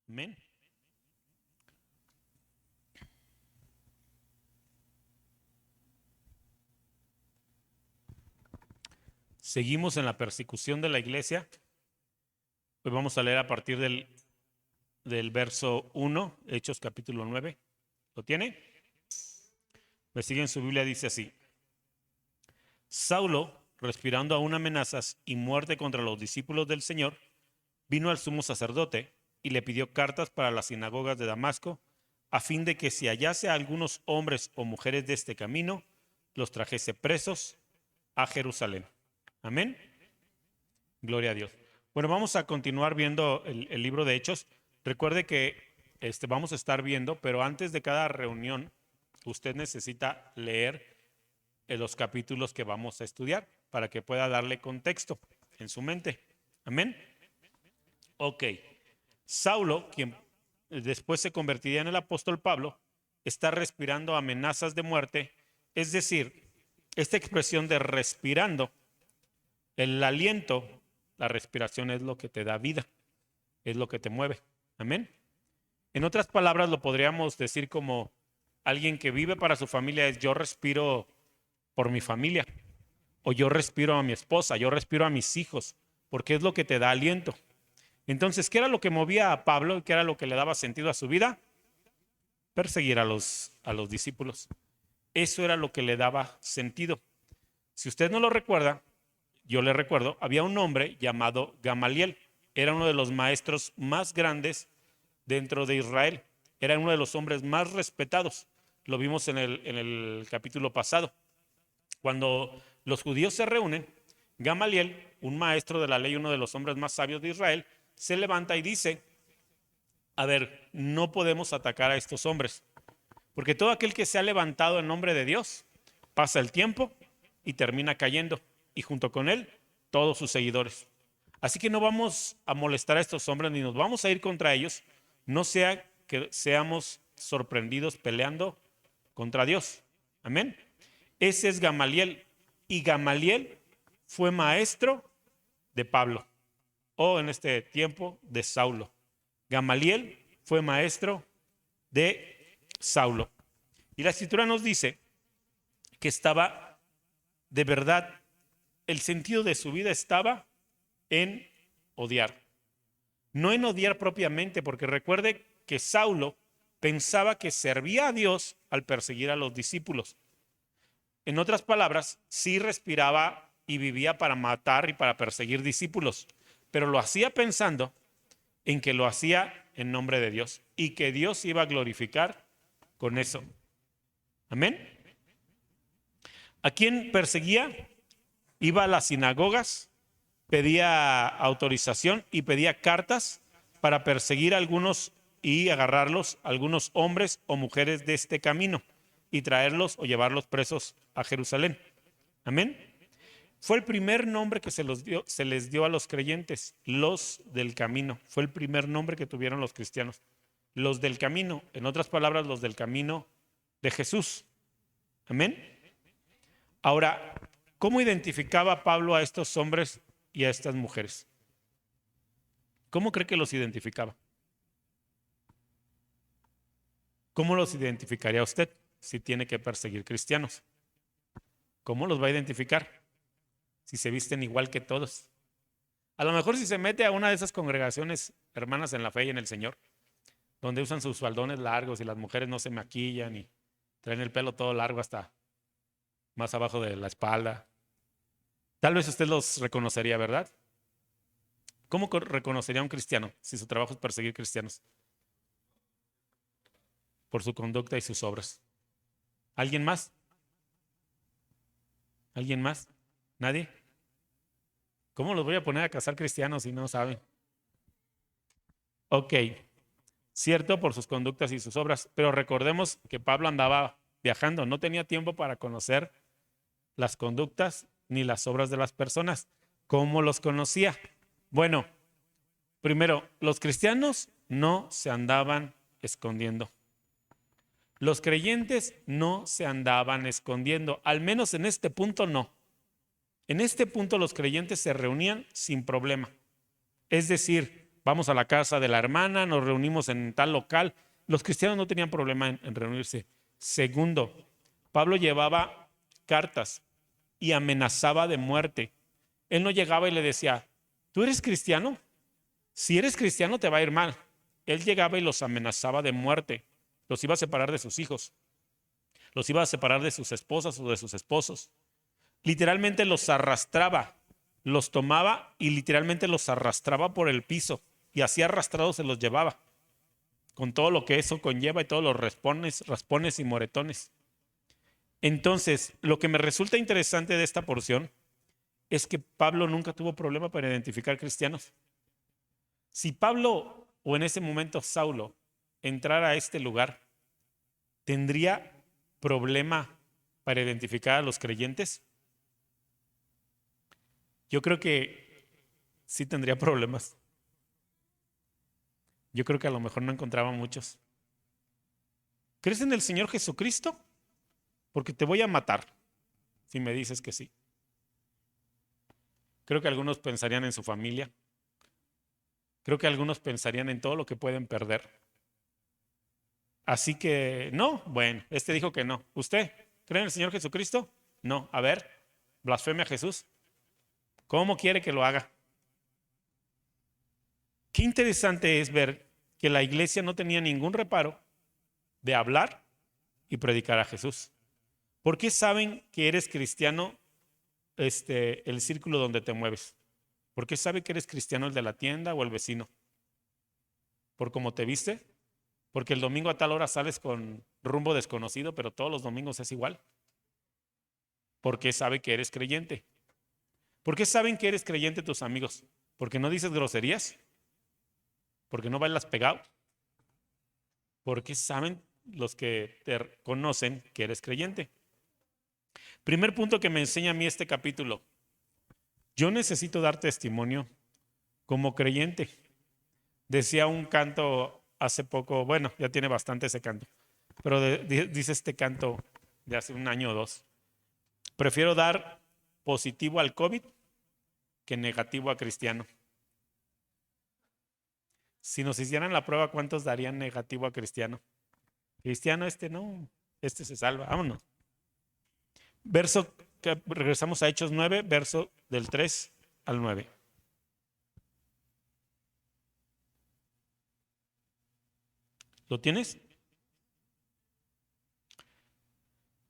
Amén. Seguimos en la persecución de la iglesia. Hoy vamos a leer a partir del verso 1, Hechos capítulo 9. ¿Lo tiene? Me sigue en su Biblia, dice así: Saulo, respirando aún amenazas y muerte contra los discípulos del Señor, vino al sumo sacerdote y le pidió cartas para las sinagogas de Damasco, a fin de que si hallase a algunos hombres o mujeres de este camino, los trajese presos a Jerusalén. Amén. Gloria a Dios. Bueno, vamos a continuar viendo el libro de Hechos. Recuerde que vamos a estar viendo, pero antes de cada reunión, usted necesita leer los capítulos que vamos a estudiar para que pueda darle contexto en su mente. Amén. Ok. Saulo, quien después se convertiría en el apóstol Pablo, está respirando amenazas de muerte. Es decir, esta expresión de respirando, el aliento, la respiración es lo que te da vida, es lo que te mueve. Amén. En otras palabras, lo podríamos decir como alguien que vive para su familia es: yo respiro por mi familia, o yo respiro a mi esposa, yo respiro a mis hijos, porque es lo que te da aliento. Entonces, ¿qué era lo que movía a Pablo? ¿Qué era lo que le daba sentido a su vida? Perseguir a los discípulos. Eso era lo que le daba sentido. Si usted no lo recuerda, yo le recuerdo, había un hombre llamado Gamaliel. Era uno de los maestros más grandes dentro de Israel. Era uno de los hombres más respetados. Lo vimos en el capítulo pasado. Cuando los judíos se reúnen, Gamaliel, un maestro de la ley, uno de los hombres más sabios de Israel, se levanta y dice: a ver, no podemos atacar a estos hombres, porque todo aquel que se ha levantado en nombre de Dios, pasa el tiempo y termina cayendo, y junto con él, todos sus seguidores. Así que no vamos a molestar a estos hombres, ni nos vamos a ir contra ellos, no sea que seamos sorprendidos peleando contra Dios. Amén. Ese es Gamaliel, y Gamaliel fue maestro de Pablo, o en este tiempo de Saulo. Gamaliel fue maestro de Saulo. Y la escritura nos dice que estaba, de verdad, el sentido de su vida estaba en odiar. No en odiar propiamente, porque recuerde que Saulo pensaba que servía a Dios al perseguir a los discípulos. En otras palabras, sí respiraba y vivía para matar y para perseguir discípulos, pero lo hacía pensando en que lo hacía en nombre de Dios y que Dios iba a glorificar con eso. Amén. ¿A quién perseguía? Iba a las sinagogas, pedía autorización y pedía cartas para perseguir a algunos y agarrarlos, algunos hombres o mujeres de este camino, y traerlos o llevarlos presos a Jerusalén. Amén. Fue el primer nombre que se les dio a los creyentes, los del camino. Fue el primer nombre que tuvieron los cristianos, los del camino. En otras palabras, los del camino de Jesús. Amén. Ahora, ¿cómo identificaba Pablo a estos hombres y a estas mujeres? ¿Cómo cree que los identificaba? ¿Cómo los identificaría usted si tiene que perseguir cristianos? ¿Cómo los va a identificar si se visten igual que todos? A lo mejor si se mete a una de esas congregaciones hermanas en la fe y en el Señor, donde usan sus faldones largos y las mujeres no se maquillan y traen el pelo todo largo hasta más abajo de la espalda, tal vez usted los reconocería, ¿verdad? ¿Cómo reconocería a un cristiano si su trabajo es perseguir cristianos? Por su conducta y sus obras. ¿Alguien más? ¿Alguien más? ¿Nadie? ¿Cómo los voy a poner a cazar cristianos si no saben? Ok, cierto, por sus conductas y sus obras, pero recordemos que Pablo andaba viajando, no tenía tiempo para conocer las conductas ni las obras de las personas. ¿Cómo los conocía? Bueno, primero, los cristianos no se andaban escondiendo. Los creyentes no se andaban escondiendo, al menos en este punto no. En este punto los creyentes se reunían sin problema. Es decir, vamos a la casa de la hermana, nos reunimos en tal local. Los cristianos no tenían problema en reunirse. Segundo, Pablo llevaba cartas y amenazaba de muerte. Él no llegaba y le decía, ¿tú eres cristiano? Si eres cristiano te va a ir mal. Él llegaba y los amenazaba de muerte. Los iba a separar de sus hijos. Los iba a separar de sus esposas o de sus esposos. Literalmente los arrastraba, los tomaba y literalmente los arrastraba por el piso. Y así arrastrados se los llevaba. Con todo lo que eso conlleva y todos los raspones y moretones. Entonces, lo que me resulta interesante de esta porción es que Pablo nunca tuvo problema para identificar cristianos. Si Pablo o en ese momento Saulo entrara a este lugar, ¿tendría problema para identificar a los creyentes? Yo creo que sí tendría problemas. Yo creo que a lo mejor no encontraba muchos. ¿Crees en el Señor Jesucristo? Porque te voy a matar si me dices que sí. Creo que algunos pensarían en su familia. Creo que algunos pensarían en todo lo que pueden perder. Así que, no, bueno, este dijo que no. ¿Usted cree en el Señor Jesucristo? No. A ver, blasfemia a Jesús. ¿Cómo quiere que lo haga? Qué interesante es ver que la iglesia no tenía ningún reparo de hablar y predicar a Jesús. ¿Por qué saben que eres cristiano el círculo donde te mueves? ¿Por qué sabe que eres cristiano el de la tienda o el vecino? ¿Por cómo te viste? Porque el domingo a tal hora sales con rumbo desconocido, pero todos los domingos es igual. ¿Por qué sabe que eres creyente? ¿Por qué saben que eres creyente tus amigos? ¿Porque no dices groserías? ¿Porque no bailas pegado? ¿Por qué saben los que te conocen que eres creyente? Primer punto que me enseña a mí este capítulo. Yo necesito dar testimonio como creyente. Decía un canto hace poco, bueno, ya tiene bastante ese canto, pero dice este canto de hace un año o dos. Prefiero dar positivo al COVID que negativo a cristiano. Si nos hicieran la prueba, ¿cuántos darían negativo a cristiano? Cristiano no, este se salva, vámonos. Regresamos a Hechos 9, verso del 3 al 9. ¿Lo tienes?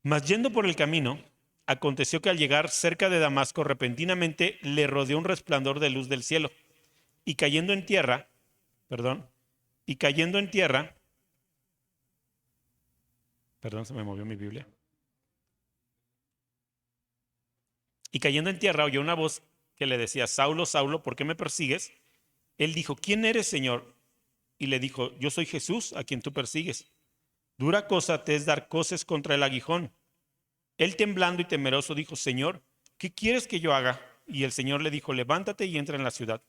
Mas yendo por el camino, aconteció que al llegar cerca de Damasco, repentinamente le rodeó un resplandor de luz del cielo. Y cayendo en tierra, perdón, se me movió mi Biblia. Y cayendo en tierra oyó una voz que le decía, Saulo, Saulo, ¿por qué me persigues? Él dijo, ¿quién eres, Señor? Y le dijo, yo soy Jesús, a quien tú persigues. Dura cosa te es dar coces contra el aguijón. Él temblando y temeroso dijo, Señor, ¿qué quieres que yo haga? Y el Señor le dijo, levántate y entra en la ciudad,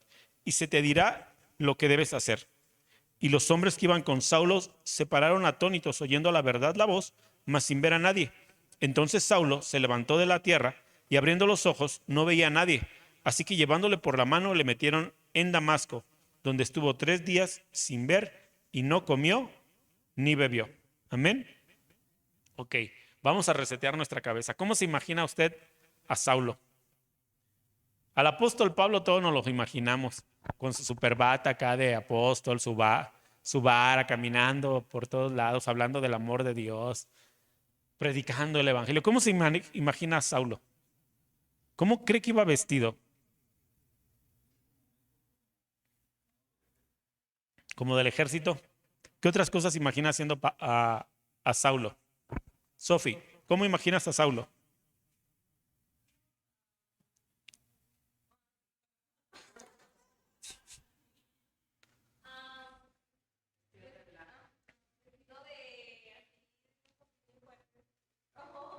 y se te dirá lo que debes hacer. Y los hombres que iban con Saulo se pararon atónitos, oyendo a la verdad la voz, mas sin ver a nadie. Entonces Saulo se levantó de la tierra, y abriendo los ojos no veía a nadie. Así que llevándole por la mano le metieron en Damasco, donde estuvo 3 días sin ver, y no comió ni bebió. Amén. Ok, vamos a resetear nuestra cabeza. ¿Cómo se imagina usted a Saulo? Al apóstol Pablo todos nos lo imaginamos, con su super bata acá de apóstol, su vara, caminando por todos lados, hablando del amor de Dios, predicando el evangelio. ¿Cómo se imagina a Saulo? ¿Cómo cree que iba vestido? ¿Como del ejército? ¿Qué otras cosas imagina haciendo a Saulo? Sofi, ¿cómo imaginas a Saulo?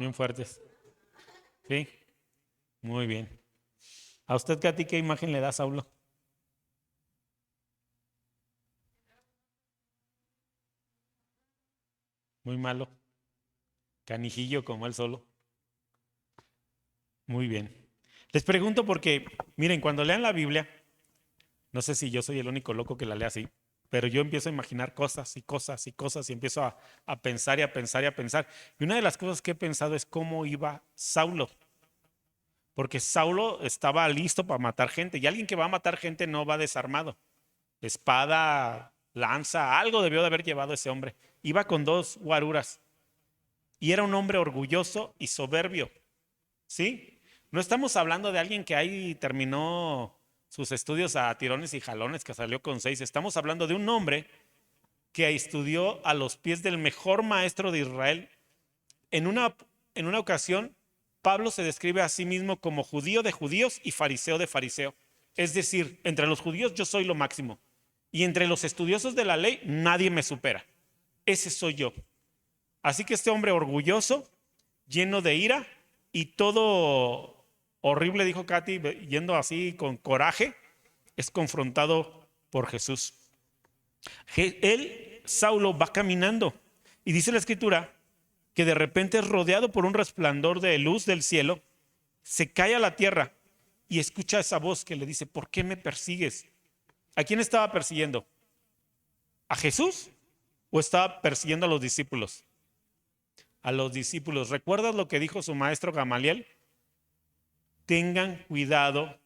Bien fuertes. ¿Sí? Muy bien. ¿A usted, Katy, qué imagen le da a Saulo? Muy malo. Canijillo como él solo. Muy bien. Les pregunto porque, miren, cuando lean la Biblia, No sé si yo soy el único loco que la lee así, pero yo empiezo a imaginar cosas y cosas y cosas y empiezo a pensar y a pensar y a pensar. Y una de las cosas que he pensado es cómo iba Saulo, porque Saulo estaba listo para matar gente y alguien que va a matar gente no va desarmado. Espada, lanza, algo debió de haber llevado ese hombre. Iba con dos guaruras y era un hombre orgulloso y soberbio, ¿sí? No estamos hablando de alguien que ahí terminó sus estudios a tirones y jalones, que salió con 6. Estamos hablando de un hombre que estudió a los pies del mejor maestro de Israel. En una ocasión, Pablo se describe a sí mismo como judío de judíos y fariseo de fariseo. Es decir, entre los judíos yo soy lo máximo y entre los estudiosos de la ley nadie me supera. Ese soy yo. Así que este hombre orgulloso, lleno de ira y todo horrible, dijo Katy, yendo así con coraje, es confrontado por Jesús. Él, Saulo, va caminando y dice la escritura que de repente es rodeado por un resplandor de luz del cielo, se cae a la tierra y escucha esa voz que le dice, ¿por qué me persigues? ¿A quién estaba persiguiendo? ¿A Jesús o estaba persiguiendo a los discípulos? A los discípulos. ¿Recuerdas lo que dijo su maestro Gamaliel? Tengan cuidado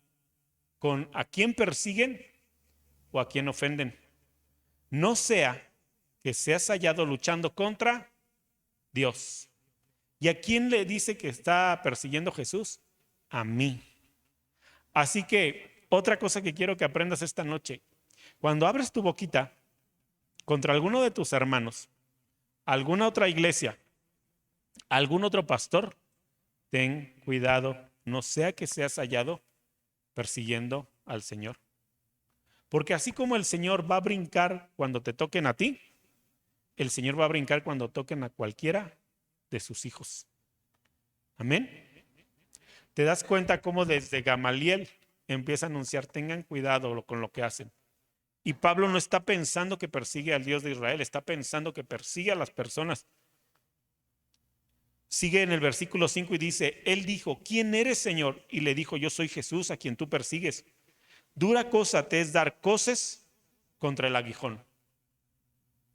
con a quién persiguen o a quién ofenden. No sea que seas hallado luchando contra Dios. ¿Y a quién le dice que está persiguiendo Jesús? A mí. Así que otra cosa que quiero que aprendas esta noche, cuando abres tu boquita contra alguno de tus hermanos, alguna otra iglesia, algún otro pastor, ten cuidado, no sea que seas hallado persiguiendo al Señor. Porque así como el Señor va a brincar cuando te toquen a ti, el Señor va a brincar cuando toquen a cualquiera de sus hijos. Amén. ¿Te das cuenta cómo desde Gamaliel empieza a anunciar, tengan cuidado con lo que hacen? Y Pablo no está pensando que persigue al Dios de Israel, está pensando que persigue a las personas. Sigue en el versículo 5 y dice, él dijo, ¿quién eres, Señor? Y le dijo, yo soy Jesús a quien tú persigues. Dura cosa te es dar coces contra el aguijón.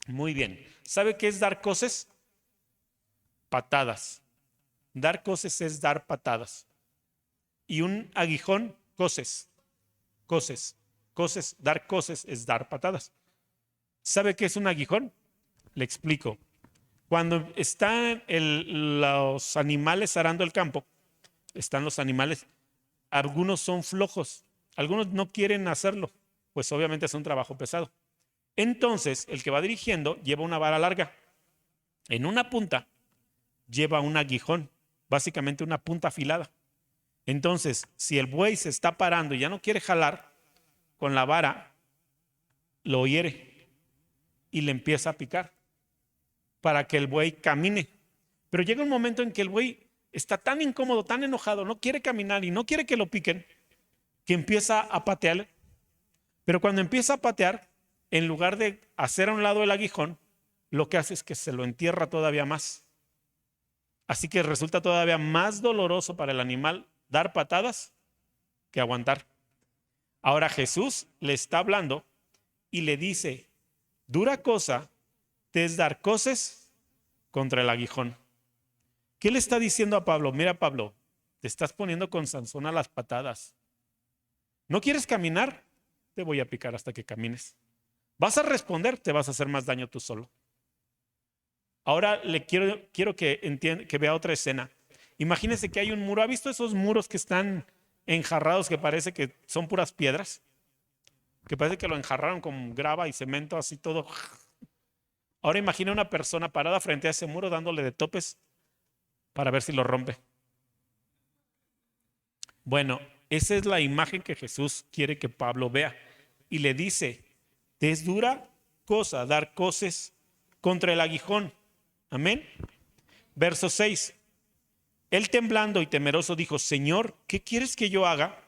Muy bien. ¿Sabe qué es dar coces? Patadas. Dar coces es dar patadas. Y un aguijón, coces. Coces. Coces, dar coces es dar patadas. ¿Sabe qué es un aguijón? Le explico. Cuando están los animales arando el campo, están los animales, algunos son flojos, algunos no quieren hacerlo, pues obviamente es un trabajo pesado. Entonces, el que va dirigiendo lleva una vara larga. En una punta lleva un aguijón, básicamente una punta afilada. Entonces, si el buey se está parando y ya no quiere jalar, con la vara lo hiere y le empieza a picar para que el buey camine. Pero llega un momento en que el buey está tan incómodo, tan enojado, no quiere caminar y no quiere que lo piquen, que empieza a patear. Pero cuando empieza a patear, en lugar de hacer a un lado el aguijón, lo que hace es que se lo entierra todavía más. Así que resulta todavía más doloroso para el animal dar patadas que aguantar. Ahora Jesús le está hablando y le dice, dura cosa te es dar coces contra el aguijón. ¿Qué le está diciendo a Pablo? Mira, Pablo, te estás poniendo con Sansón a las patadas. ¿No quieres caminar? Te voy a picar hasta que camines. ¿Vas a responder? Te vas a hacer más daño tú solo. Ahora quiero que entienda, que vea otra escena. Imagínese que hay un muro. ¿Ha visto esos muros que están enjarrados que parece que son puras piedras? Que parece que lo enjarraron con grava y cemento, así todo. Ahora imagina una persona parada frente a ese muro dándole de topes para ver si lo rompe. Bueno, esa es la imagen que Jesús quiere que Pablo vea. Y le dice, te es dura cosa dar coces contra el aguijón. Amén. Verso 6. Él temblando y temeroso dijo, Señor, ¿qué quieres que yo haga?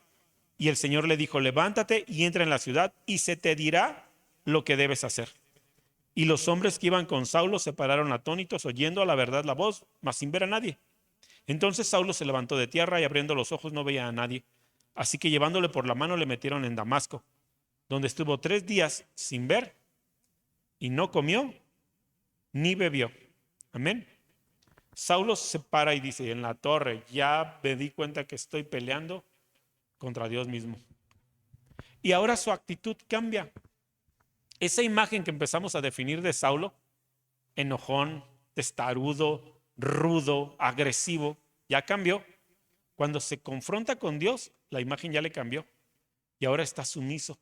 Y el Señor le dijo, levántate y entra en la ciudad y se te dirá lo que debes hacer. Y los hombres que iban con Saulo se pararon atónitos, oyendo a la verdad la voz, mas sin ver a nadie. Entonces Saulo se levantó de tierra y abriendo los ojos no veía a nadie. Así que llevándole por la mano le metieron en Damasco. donde estuvo 3 días sin ver y no comió ni bebió. Amén. Saulo se para y dice, en la torre ya me di cuenta que estoy peleando contra Dios mismo. Y ahora su actitud cambia. Esa imagen que empezamos a definir de Saulo, enojón, testarudo, rudo, agresivo, ya cambió. Cuando se confronta con Dios, la imagen ya le cambió. Y ahora está sumiso.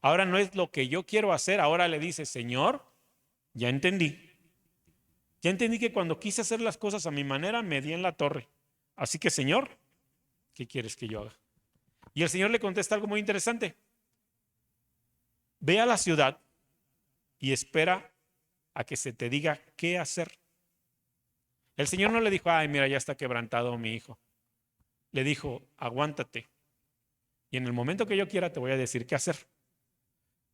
Ahora no es lo que yo quiero hacer, ahora le dice, Señor, ya entendí. Ya entendí que cuando quise hacer las cosas a mi manera, me di en la torre. Así que, Señor, ¿qué quieres que yo haga? Y el Señor le contesta algo muy interesante. Ve a la ciudad y espera a que se te diga qué hacer. El Señor no le dijo, ay, mira, ya está quebrantado mi hijo. Le dijo, aguántate. Y en el momento que yo quiera te voy a decir qué hacer.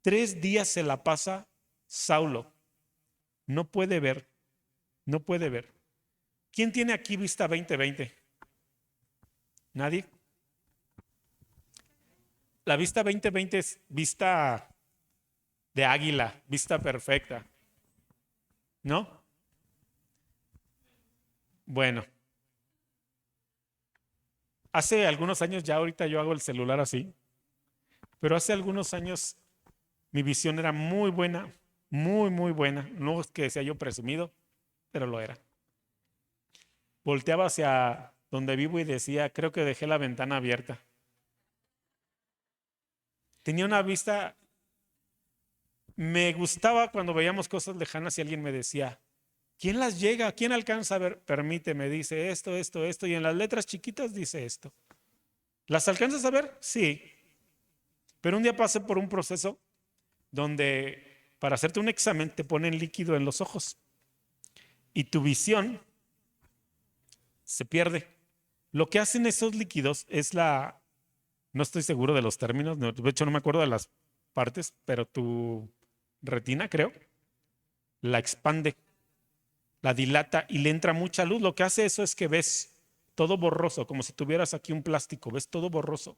3 días se la pasa Saulo. No puede ver. No puede ver. ¿Quién tiene aquí vista 20/20? ¿Nadie? La vista 20/20 es vista de águila, vista perfecta. ¿No? Bueno, hace algunos años, ya ahorita yo hago el celular así, pero hace algunos años mi visión era muy buena, muy, muy buena. No es que sea yo presumido, pero lo era. Volteaba hacia donde vivo y decía, creo que dejé la ventana abierta. Tenía una vista, me gustaba cuando veíamos cosas lejanas y alguien me decía, ¿quién las llega? ¿Quién alcanza a ver? Permíteme, dice esto, esto, esto, y en las letras chiquitas dice esto. ¿Las alcanzas a ver? Sí. Pero un día pasé por un proceso donde para hacerte un examen te ponen líquido en los ojos y tu visión se pierde. Lo que hacen esos líquidos es no estoy seguro de los términos, de hecho no me acuerdo de las partes, pero tu retina, creo, la expande, la dilata y le entra mucha luz. Lo que hace eso es que ves todo borroso, como si tuvieras aquí un plástico, ves todo borroso.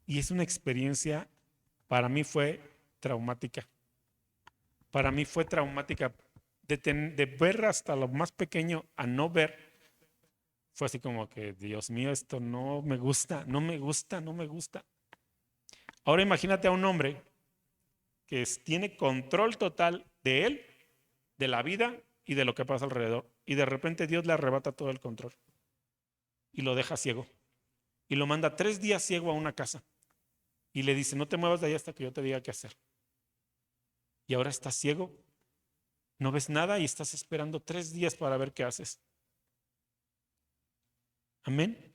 Y es una experiencia, para mí fue traumática. Para mí fue traumática de ver hasta lo más pequeño a no ver. Fue así como que, Dios mío, esto no me gusta, no me gusta, no me gusta. Ahora imagínate a un hombre que tiene control total de él, de la vida y de lo que pasa alrededor. Y de repente Dios le arrebata todo el control y lo deja ciego. Y lo manda 3 días ciego a una casa. Y le dice, no te muevas de ahí hasta que yo te diga qué hacer. Y ahora estás ciego, no ves nada y estás esperando 3 días para ver qué haces. Amén.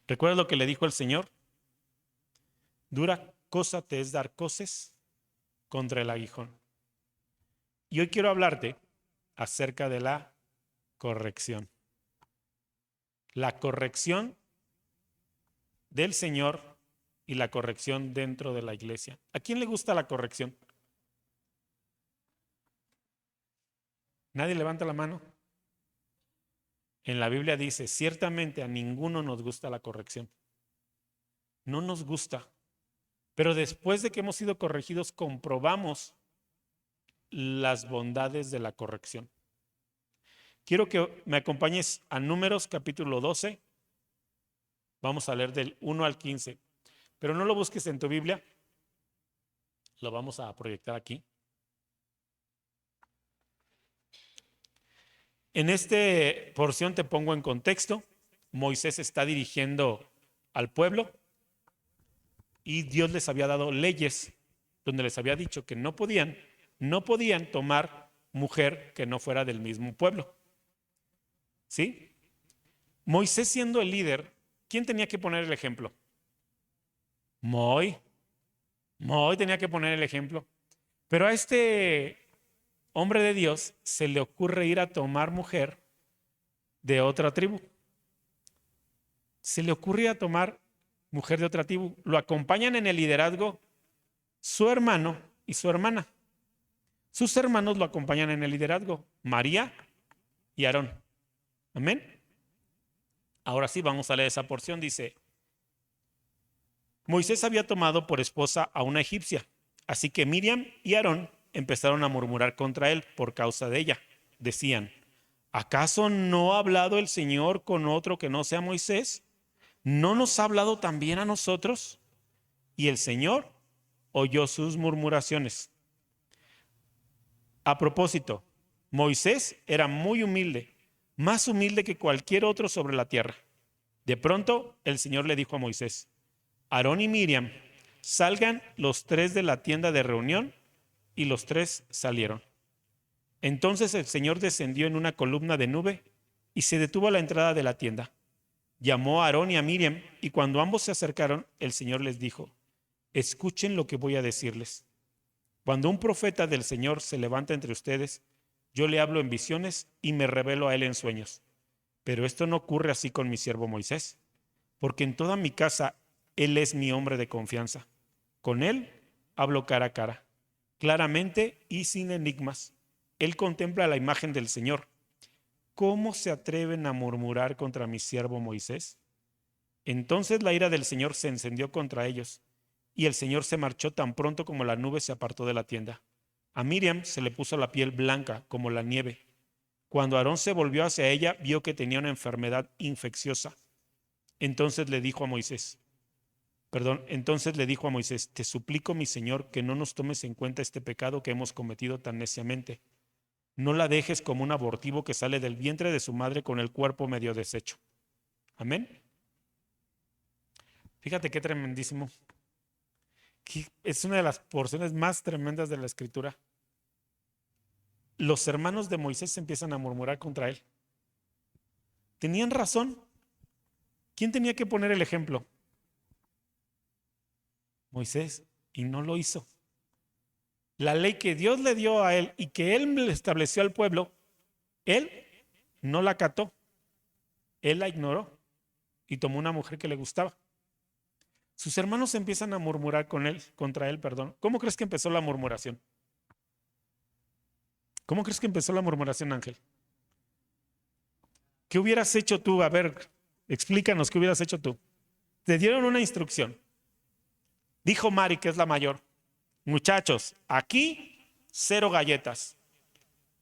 ¿Recuerdas lo que le dijo el Señor? Dura cosa te es dar coces contra el aguijón. Y hoy quiero hablarte acerca de la corrección. La corrección del Señor y la corrección dentro de la iglesia. ¿A quién le gusta la corrección? ¿Nadie levanta la mano? En la Biblia dice, ciertamente a ninguno nos gusta la corrección. No nos gusta. Pero después de que hemos sido corregidos, comprobamos las bondades de la corrección. Quiero que me acompañes a Números capítulo 12. Vamos a leer del 1 al 15. Pero no lo busques en tu Biblia. Lo vamos a proyectar aquí. En esta porción te pongo en contexto. Moisés está dirigiendo al pueblo y Dios les había dado leyes donde les había dicho que no podían tomar mujer que no fuera del mismo pueblo. ¿Sí? Moisés siendo el líder, ¿quién tenía que poner el ejemplo? Moi tenía que poner el ejemplo. Pero a este hombre de Dios se le ocurre ir a tomar mujer de otra tribu. Se le ocurre ir a tomar mujer de otra tribu. Lo acompañan en el liderazgo su hermano y su hermana. Sus hermanos lo acompañan en el liderazgo, María y Aarón. Amén. Ahora sí, vamos a leer esa porción. Dice, Moisés había tomado por esposa a una egipcia, así que Miriam y Aarón empezaron a murmurar contra él por causa de ella. Decían, ¿acaso no ha hablado el Señor con otro que no sea Moisés? ¿No nos ha hablado también a nosotros? Y el Señor oyó sus murmuraciones. A propósito, Moisés era muy humilde, más humilde que cualquier otro sobre la tierra. De pronto, el Señor le dijo a Moisés, Aarón y Miriam, salgan los tres de la tienda de reunión, y los tres salieron. Entonces el Señor descendió en una columna de nube y se detuvo a la entrada de la tienda. Llamó a Aarón y a Miriam, y cuando ambos se acercaron, el Señor les dijo, escuchen lo que voy a decirles. Cuando un profeta del Señor se levanta entre ustedes, yo le hablo en visiones y me revelo a él en sueños. Pero esto no ocurre así con mi siervo Moisés, porque en toda mi casa él es mi hombre de confianza. Con él hablo cara a cara, claramente y sin enigmas. Él contempla la imagen del Señor. ¿Cómo se atreven a murmurar contra mi siervo Moisés? Entonces la ira del Señor se encendió contra ellos, y el Señor se marchó tan pronto como la nube se apartó de la tienda. A Miriam se le puso la piel blanca como la nieve. Cuando Aarón se volvió hacia ella, vio que tenía una enfermedad infecciosa. Entonces le dijo a Moisés, te suplico, mi Señor, que no nos tomes en cuenta este pecado que hemos cometido tan neciamente. No la dejes como un abortivo que sale del vientre de su madre con el cuerpo medio deshecho. Amén. Fíjate qué tremendísimo. Es una de las porciones más tremendas de la Escritura. Los hermanos de Moisés empiezan a murmurar contra él. Tenían razón. ¿Quién tenía que poner el ejemplo? Moisés, y no lo hizo. La ley que Dios le dio a él y que él le estableció al pueblo, él no la acató. Él la ignoró y tomó una mujer que le gustaba. Sus hermanos empiezan a murmurar contra él. ¿Cómo crees que empezó la murmuración? ¿Cómo crees que empezó la murmuración, Ángel? ¿Qué hubieras hecho tú? A ver, explícanos, ¿qué hubieras hecho tú? Te dieron una instrucción. Dijo Mari, que es la mayor, muchachos, aquí 0 galletas.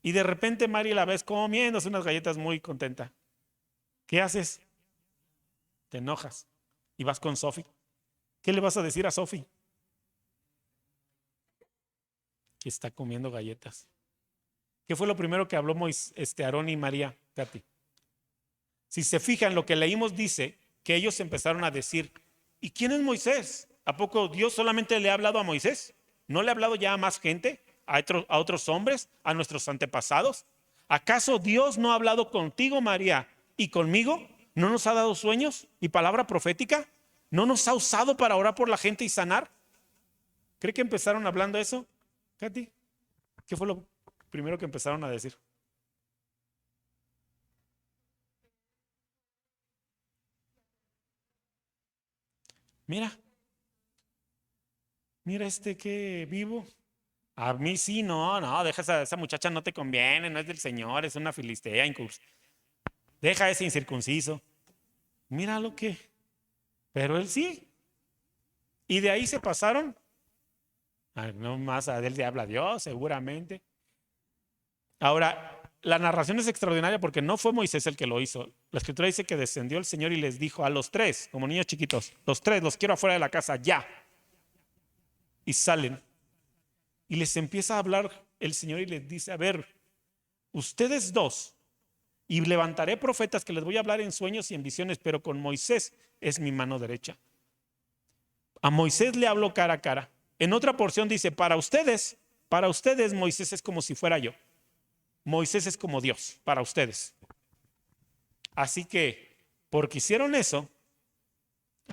Y de repente Mari la ves comiéndose unas galletas muy contenta. ¿Qué haces? Te enojas y vas con Sofi. ¿Qué le vas a decir a Sofi? Que está comiendo galletas. ¿Qué fue lo primero que habló Aarón y María, Katy? Si se fijan, lo que leímos dice que ellos empezaron a decir, ¿y quién es Moisés? ¿A poco Dios solamente le ha hablado a Moisés? ¿No le ha hablado ya a más gente? ¿A otros hombres? ¿A nuestros antepasados? ¿Acaso Dios no ha hablado contigo, María, y conmigo? ¿No nos ha dado sueños y palabra profética? ¿No nos ha usado para orar por la gente y sanar? ¿Cree que empezaron hablando eso, Katy? ¿Qué fue lo primero que empezaron a decir? Mira que vivo. A mí sí, no, deja esa muchacha, no te conviene, no es del Señor, es una filistea incluso. Deja ese incircunciso. Mira lo que. Pero él sí. Y de ahí se pasaron. No más a él le habla Dios, seguramente. Ahora, la narración es extraordinaria porque no fue Moisés el que lo hizo. La Escritura dice que descendió el Señor y les dijo a los tres, como niños chiquitos, los tres los quiero afuera de la casa, ya. Y salen. Y les empieza a hablar el Señor y les dice, a ver, ustedes dos, y levantaré profetas que les voy a hablar en sueños y en visiones, pero con Moisés es mi mano derecha. A Moisés le hablo cara a cara. En otra porción dice, para ustedes Moisés es como si fuera yo. Moisés es como Dios para ustedes. Así que, porque hicieron eso,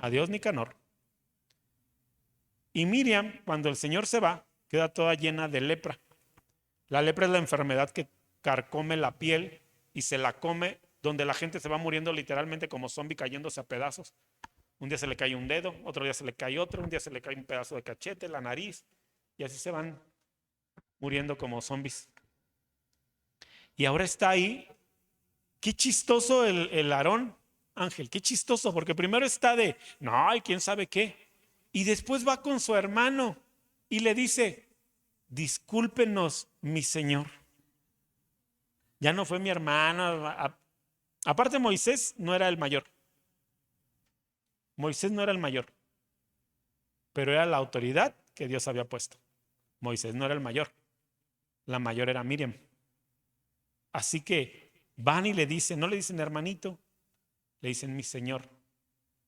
adiós Nicanor. Y Miriam, cuando el Señor se va, queda toda llena de lepra. La lepra es la enfermedad que carcome la piel y se la come, donde la gente se va muriendo literalmente como zombie, cayéndose a pedazos. Un día se le cae un dedo, otro día se le cae otro, un día se le cae un pedazo de cachete, la nariz, y así se van muriendo como zombies. Y ahora está ahí. Qué chistoso el Aarón, Ángel, qué chistoso, porque primero está de, no, y quién sabe qué. Y después va con su hermano y le dice, discúlpenos, mi señor. Ya no fue mi hermano. Aparte, Moisés no era el mayor. Moisés no era el mayor, pero era la autoridad que Dios había puesto. Moisés no era el mayor. La mayor era Miriam. Así que van y le dicen, no le dicen hermanito, le dicen mi señor,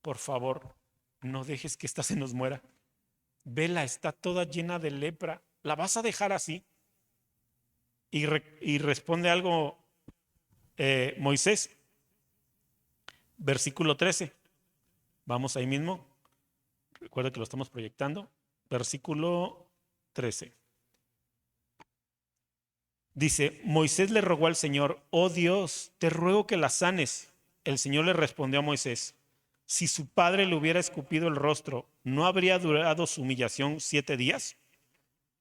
por favor, no dejes que esta se nos muera. Vela, está toda llena de lepra. ¿La vas a dejar así? Y responde algo Moisés, versículo 13. Vamos ahí mismo. Recuerda que lo estamos proyectando. Versículo 13. Dice, Moisés le rogó al Señor, oh Dios, te ruego que la sanes. El Señor le respondió a Moisés, si su padre le hubiera escupido el rostro, ¿no habría durado su humillación 7 días?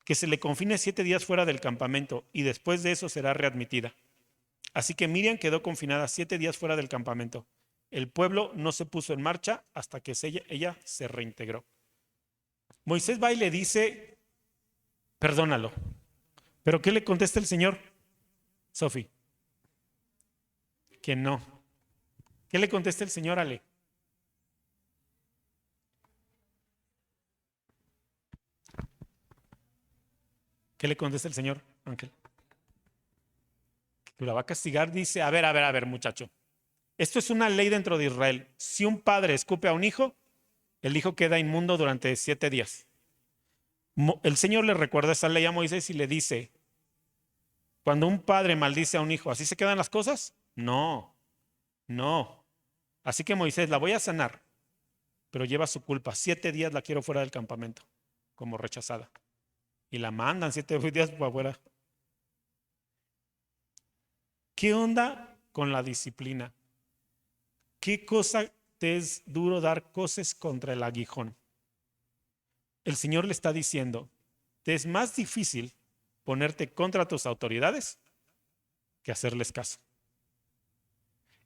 Que se le confine 7 días fuera del campamento y después de eso será readmitida. Así que Miriam quedó confinada 7 días fuera del campamento. El pueblo no se puso en marcha hasta que ella se reintegró. Moisés va y le dice, perdónalo. ¿Pero qué le contesta el Señor? Sofi, que no. ¿Qué le contesta el Señor, Ale? ¿Qué le contesta el Señor, Ángel? Que la va a castigar, dice, a ver, muchacho. Esto es una ley dentro de Israel. Si un padre escupe a un hijo, el hijo queda inmundo durante 7 días. El Señor le recuerda esa ley a Moisés y le dice, cuando un padre maldice a un hijo, ¿así se quedan las cosas? No, no. Así que Moisés, la voy a sanar, pero lleva su culpa. 7 días la quiero fuera del campamento, como rechazada. Y la mandan 7 días para afuera. ¿Qué onda con la disciplina? ¿Qué cosa te es duro dar cosas contra el aguijón? El Señor le está diciendo, te es más difícil ponerte contra tus autoridades que hacerles caso.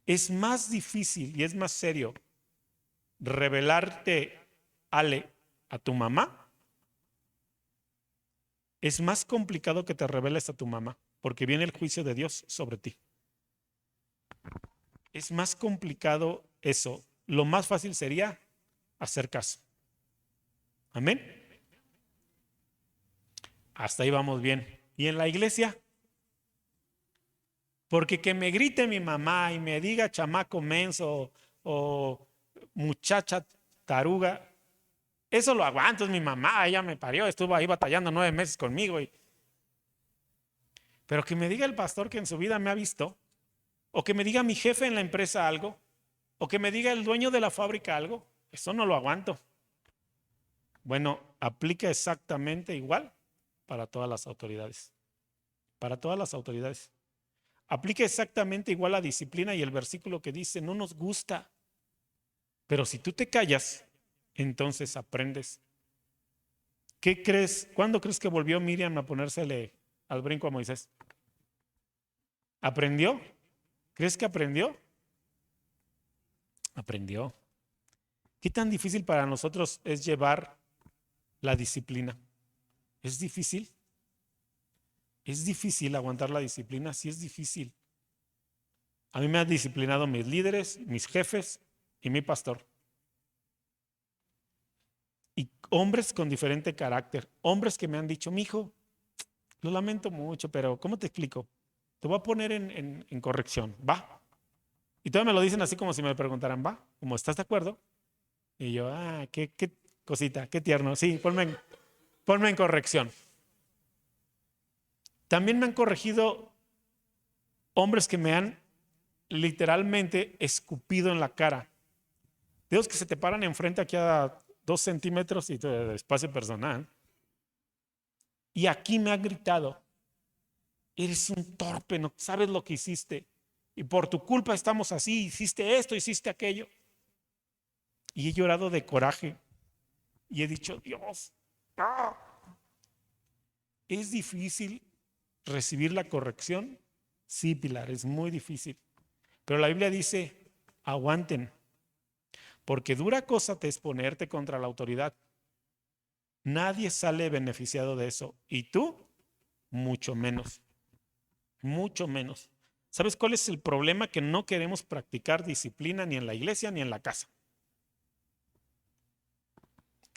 Es más difícil y es más serio revelarte, Ale, a tu mamá. Es más complicado que te reveles a tu mamá porque viene el juicio de Dios sobre ti. Es más complicado eso. Lo más fácil sería hacer caso. Amén. Hasta ahí vamos bien. ¿Y en la iglesia? Porque que me grite mi mamá y me diga chamaco menso o muchacha taruga, eso lo aguanto, es mi mamá, ella me parió, estuvo ahí batallando 9 meses conmigo. Pero que me diga el pastor que en su vida me ha visto, o que me diga mi jefe en la empresa algo, o que me diga el dueño de la fábrica algo, eso no lo aguanto. Bueno, aplica exactamente igual para todas las autoridades. Para todas las autoridades. Aplica exactamente igual la disciplina y el versículo que dice, no nos gusta. Pero si tú te callas, entonces aprendes. ¿Qué crees? ¿Cuándo crees que volvió Miriam a ponérsele al brinco a Moisés? ¿Aprendió? ¿Crees que aprendió? Aprendió. ¿Qué tan difícil para nosotros es llevar la disciplina? ¿Es difícil? ¿Es difícil aguantar la disciplina? Sí, es difícil. A mí me han disciplinado mis líderes, mis jefes y mi pastor. Y hombres con diferente carácter. Hombres que me han dicho, mijo, lo lamento mucho, pero ¿cómo te explico? Te voy a poner en corrección, ¿va? Y todavía me lo dicen así como si me preguntaran, ¿va? Como, ¿estás de acuerdo? Y yo, qué cosita, qué tierno. Sí, ponme en corrección. También me han corregido hombres que me han literalmente escupido en la cara. Dios, que se te paran enfrente aquí a 2 centímetros y de espacio personal. Y aquí me ha gritado, eres un torpe, no sabes lo que hiciste. Y por tu culpa estamos así, hiciste esto, hiciste aquello. Y he llorado de coraje. Y he dicho, Dios, ¡ah! ¿Es difícil recibir la corrección? Sí, Pilar, es muy difícil. Pero la Biblia dice, aguanten, porque dura cosa te es ponerte contra la autoridad, Nadie sale beneficiado de eso. Y tú, mucho menos. Mucho menos. ¿Sabes cuál es el problema? Que no queremos practicar disciplina ni en la iglesia ni en la casa.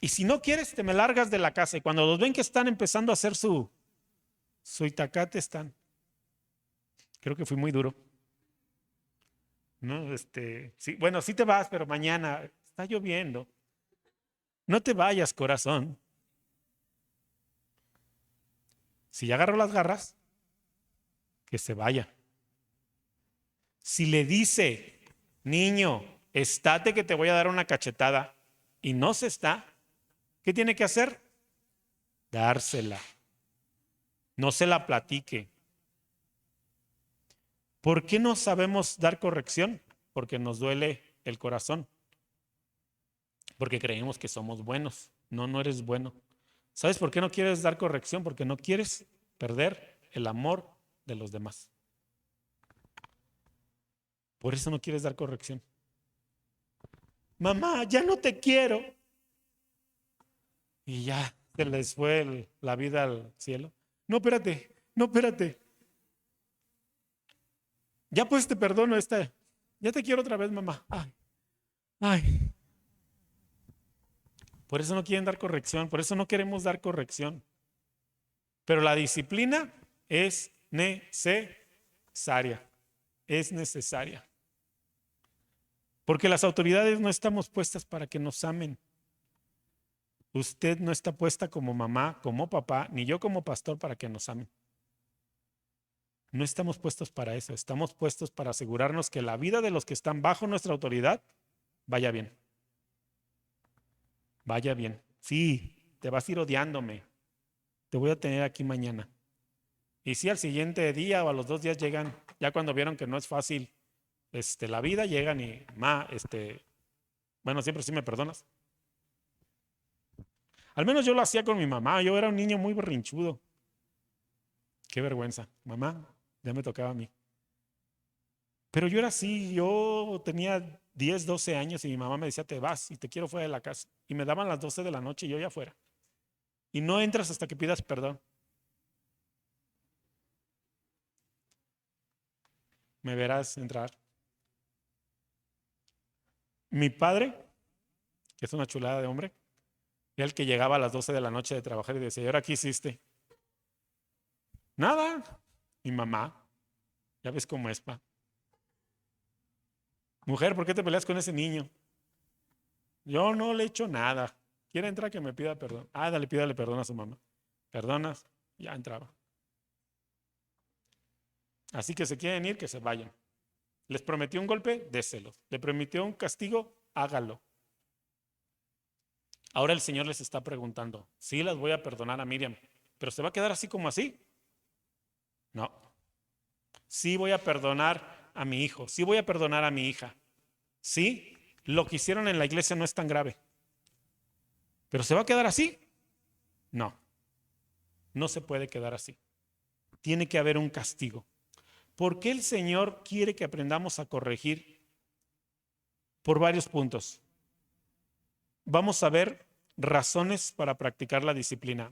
Y si no quieres, te me largas de la casa. Y cuando los ven que están empezando a hacer su itacate, están. Creo que fui muy duro. ¿No? Sí, bueno, sí te vas, pero mañana está lloviendo. No te vayas, corazón. Si ya agarró las garras, que se vaya. Si le dice, niño, estate que te voy a dar una cachetada, y no se está, ¿qué tiene que hacer? Dársela. No se la platique. ¿Por qué no sabemos dar corrección? Porque nos duele el corazón. Porque creemos que somos buenos. No, no eres bueno. ¿Sabes por qué no quieres dar corrección? Porque no quieres perder el amor de los demás. Por eso no quieres dar corrección. Mamá, ya no te quiero. Y ya se les fue la vida al cielo. No, espérate, no, espérate. Ya pues te perdono esta. Ya te quiero otra vez, mamá. Ay, ay. Por eso no quieren dar corrección, por eso no queremos dar corrección. Pero la disciplina es necesaria. Es necesaria. Porque las autoridades no estamos puestas para que nos amen. Usted no está puesta como mamá, como papá, ni yo como pastor para que nos amen. No estamos puestos para eso. Estamos puestos para asegurarnos que la vida de los que están bajo nuestra autoridad vaya bien. Vaya bien. Sí, te vas a ir odiándome. Te voy a tener aquí mañana. Y si al siguiente día o a los 2 días llegan, ya cuando vieron que no es fácil la vida, llegan y, bueno, siempre sí me perdonas. Al menos yo lo hacía con mi mamá. Yo era un niño muy berrinchudo. Qué vergüenza. Mamá, ya me tocaba a mí. Pero yo era así. Yo tenía 10, 12 años y mi mamá me decía, te vas y te quiero fuera de la casa. Y me daban las 12 de la noche y yo ya fuera. Y no entras hasta que pidas perdón. Me verás entrar. Mi padre, que es una chulada de hombre, era el que llegaba a las 12 de la noche de trabajar y decía, ¿y ahora qué hiciste? Nada. Mi mamá, ya ves cómo es, pa. Mujer, ¿por qué te peleas con ese niño? Yo no le he hecho nada. Quiere entrar que me pida perdón. Dale, pídale perdón a su mamá. ¿Perdonas? Ya entraba. Así que se quieren ir, que se vayan. Les prometió un golpe, déselos. Le prometió un castigo, hágalo. Ahora el Señor les está preguntando, sí las voy a perdonar a Miriam, pero ¿se va a quedar así como así? No. Sí voy a perdonar a mi hijo, sí voy a perdonar a mi hija. Sí, lo que hicieron en la iglesia no es tan grave. ¿Pero se va a quedar así? No, no se puede quedar así. Tiene que haber un castigo. ¿Por qué el Señor quiere que aprendamos a corregir? Por varios puntos. Vamos a ver razones para practicar la disciplina.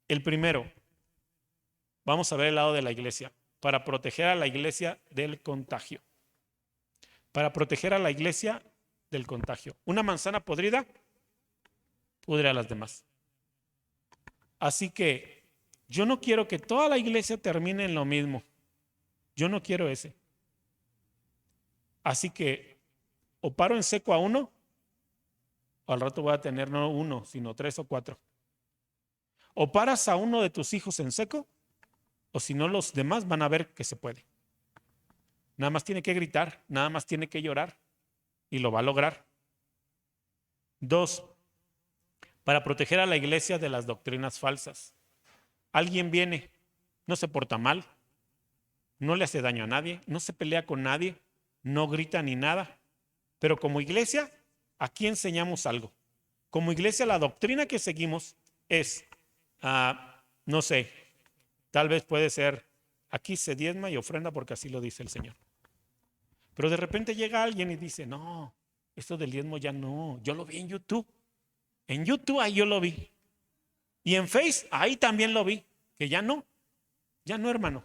El primero, vamos a ver el lado de la iglesia, para proteger a la iglesia del contagio. Para proteger a la iglesia del contagio. Una manzana podrida pudre a las demás. Así que yo no quiero que toda la iglesia termine en lo mismo. Yo no quiero ese. Así que o paro en seco a uno, o al rato voy a tener no uno, sino 3 o 4. O paras a uno de tus hijos en seco, o si no los demás van a ver que se puede. Nada más tiene que gritar, nada más tiene que llorar y lo va a lograr. 2, para proteger a la iglesia de las doctrinas falsas. Alguien viene, no se porta mal, no le hace daño a nadie, no se pelea con nadie, no grita ni nada. Pero como iglesia, aquí enseñamos algo. Como iglesia, la doctrina que seguimos es, no sé, tal vez puede ser, aquí se diezma y ofrenda porque así lo dice el Señor. Pero de repente llega alguien y dice, no, esto del diezmo ya no, yo lo vi en YouTube. En YouTube ahí yo lo vi. Y en Face, ahí también lo vi, que ya no, hermano.